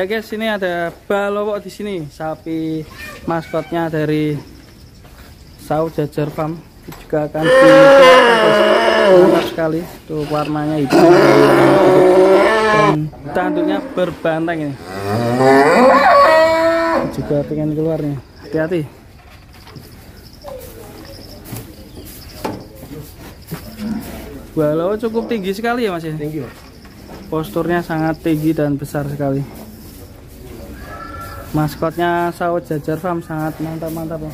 Ya guys, sini ada Balowo di sini, sapi maskotnya dari Sawo Jajar Farm. Juga akan mantap sekali. Tuh warnanya hitam dan tanduknya berbanteng ini. Juga pengen keluar nih, hati-hati. Balowo cukup tinggi sekali ya Mas ya? Tinggi. Posturnya sangat tinggi dan besar sekali. Maskotnya Sawo Jajar Farm sangat mantap-mantap ya.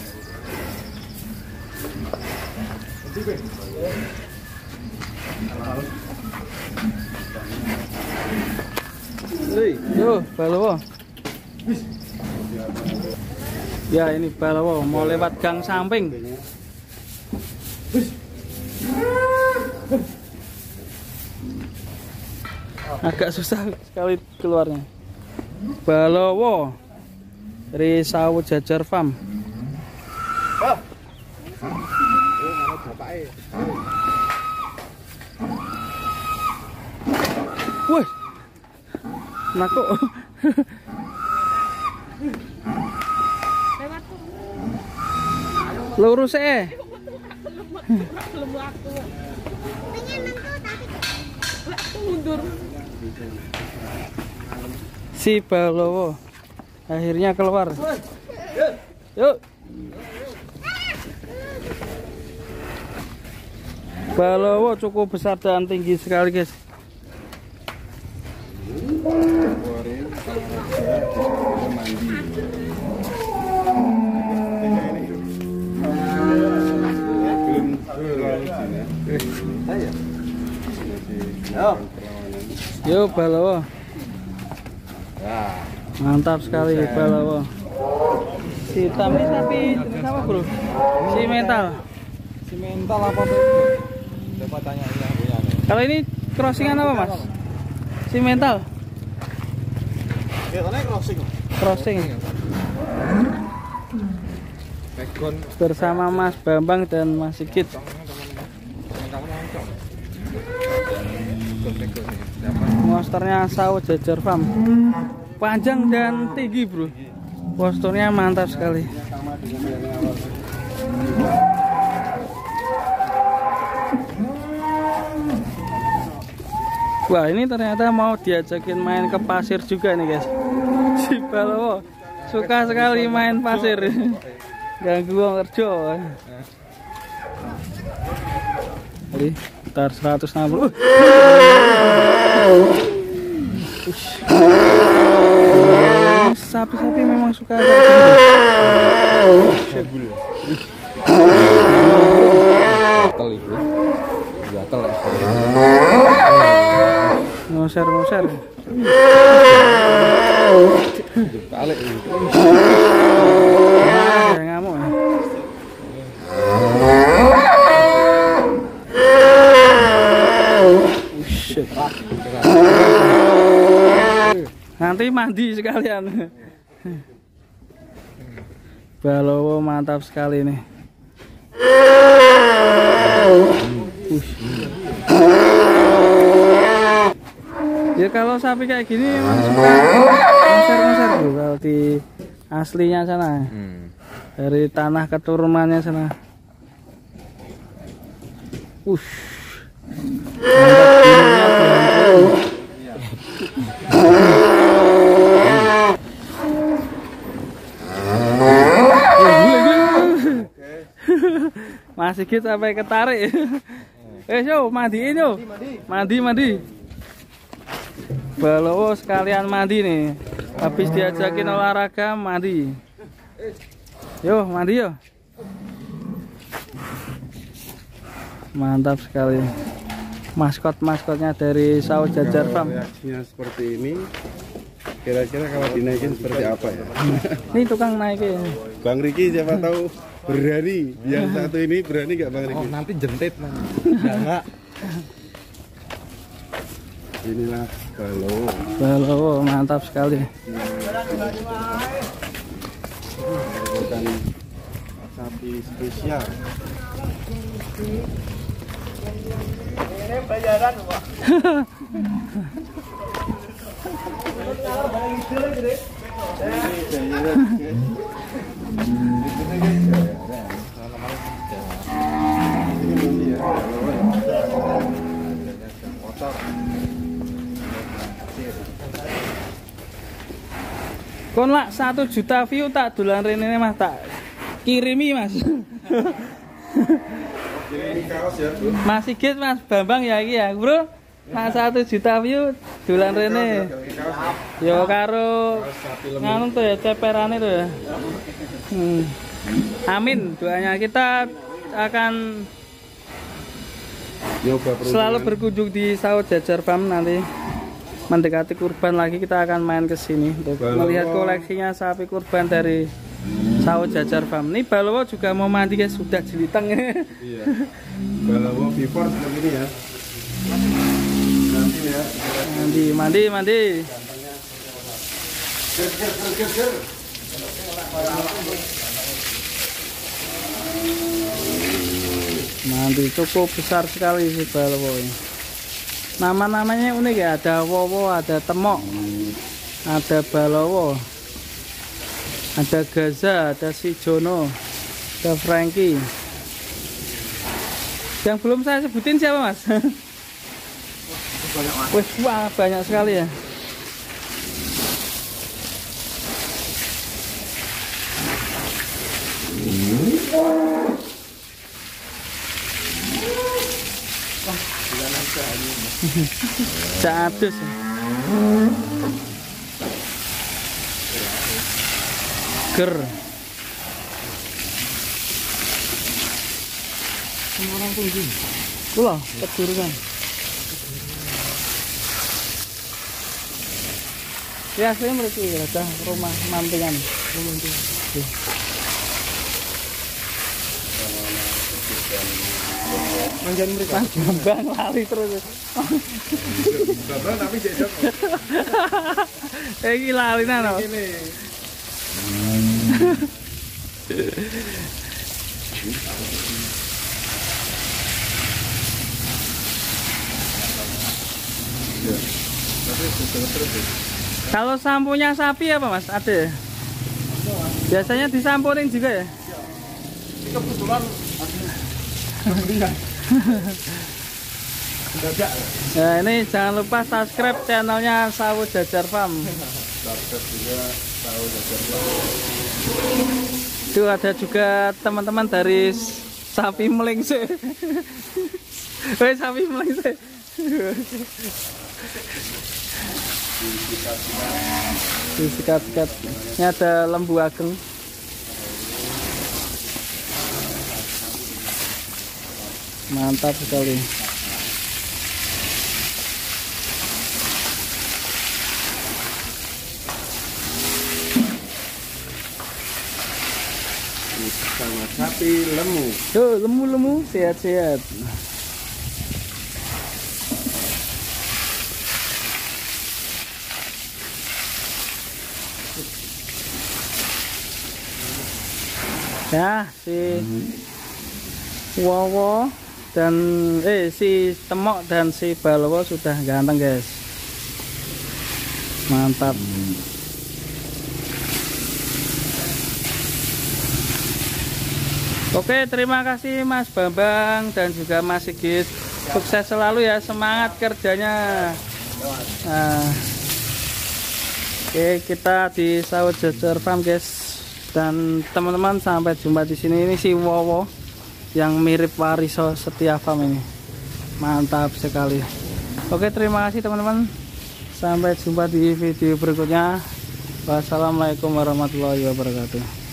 Yo, Balowo. Ya ini Balowo mau lewat gang samping. Agak susah sekali keluarnya. Balowo dari Sawo Jajar Farm. Wih, naku. Lurus si Balowo akhirnya keluar. Yuk. Balowo cukup besar dan tinggi sekali guys. Yuk Balowo. Mantap sekali Balowo. Si hitam ini sapi jenis apa bro? Si mental. Si mental apa tuh? Coba tanya yang punya. Kalau ini crossingan apa mas? Si mental. Katanya crossing. Crossing. Bersama Mas Bambang dan Mas Sigit. Monsternya Sawo Jajar Farm. Panjang dan tinggi bro. Posturnya mantap sekali. Wah ini ternyata mau diajakin main ke pasir juga nih guys. Si Balowo suka sekali main pasir. Ganggu wong kerja. Jadi sekitar 160. Sapi-sapi memang suka ngoser-ngoser. Balik itu. Ngamuk. Nanti mandi sekalian. Balowo mantap sekali nih. Ya kalau sapi kayak gini memang suka konser-konser bro, kalau di aslinya sana. Dari tanah keturunannya sana. Mas Sigit sampai ketarik. Yo mandiin yo. Mandi. Balowo sekalian mandi nih. Habis diajakin olahraga mandi. Yo mandi yo. Mantap sekali. Maskotnya dari Sawo Jajar Farm. Reaksinya seperti ini. Kira-kira kalau dinaikin seperti apa ya? Ini tukang naikin. Bang Riki siapa tahu berani. Yang satu ini berani nggak Bang Riki? Oh nanti jentit nanti. Enggak. Inilah Balowo. Balowo mantap sekali. Bukan sapi spesial. Ini bayaran Pak. Kon lah 1 juta view tak dolan rene Mas, tak kirimi Mas. Mas Sigit, Mas Bambang ya iki ya, Bro. Mas 1 juta view dolan rene. Yo karo nganu tuh ya ceperane tuh ya. Amin, doanya kita akan selalu berkunjung di Sawah Jajar Farm nanti. Mendekati kurban lagi kita akan main ke sini untuk melihat koleksinya sapi kurban dari Sawah Jajar Farm. Ini Balowo juga mau mandi guys, sudah jeliteng. Iya. Balowo before seperti ini ya. Nanti ya. Mandi. Mandi cukup besar sekali si Balowo ini. Nama-namanya unik ya, ada Wowo, ada Temok, ada Balowo, ada Gaza, ada si Jono, ada Frankie. Yang belum saya sebutin siapa Mas? Wih, wah banyak sekali ya. Cadus. Ger. Orang tinggi. Kula kedurukan. Ya, saya mereka ada rumah mampingan. Manjan mereka Bambang lari terus. Bambang tapi jejak. Iki lalinan lho. Kalau sampunya sapi apa Mas? Ada. Biasanya disampurin juga ya? Ini kebetulan ya ini jangan lupa subscribe channelnya Sawah Jajar Farm. Subscribe juga Sawah Jajar Farm. Itu ada juga teman-teman dari sapi melengse. Woi sapi melengse. Disikat-sikat. Ini ada lembu ageng. Mantap sekali. Sama sapi lemu. Tuh, lemu sehat-sehat. Ya, si Wowo dan si Temok dan si Balowo sudah ganteng guys. Mantap. Oke, terima kasih Mas Bambang dan juga Mas Sigit. Sukses selalu ya, semangat kerjanya. Nah, oke, kita di Sawah Jajar Farm guys. Dan teman-teman sampai jumpa di sini. Ini si Wowo yang mirip Wariso Setia Farm ini. Mantap sekali. Oke, terima kasih teman-teman. Sampai jumpa di video berikutnya. Wassalamualaikum warahmatullahi wabarakatuh.